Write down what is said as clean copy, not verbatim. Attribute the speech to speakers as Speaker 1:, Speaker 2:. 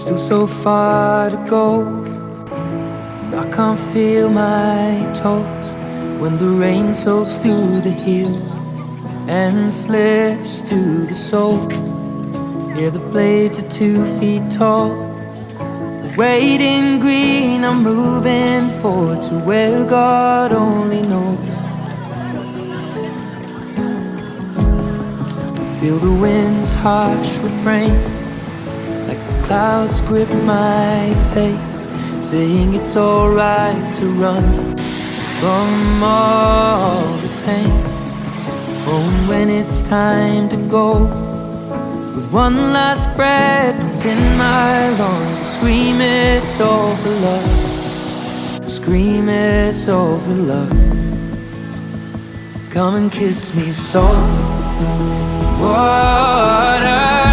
Speaker 1: Still so far to go, and I can't feel my toes when the rain soaks through the heels and slips to the sole. Yeah, the blades are 2 feet tall. Waiting green, I'm moving forward to where God only knows. Feel the wind's harsh refrain, like the clouds grip my face, saying it's alright to run from all this pain. Oh, and when it's time to go, with one last breath that's in my lungs, scream it's all for love, scream it's all for love. Come and kiss me soft water.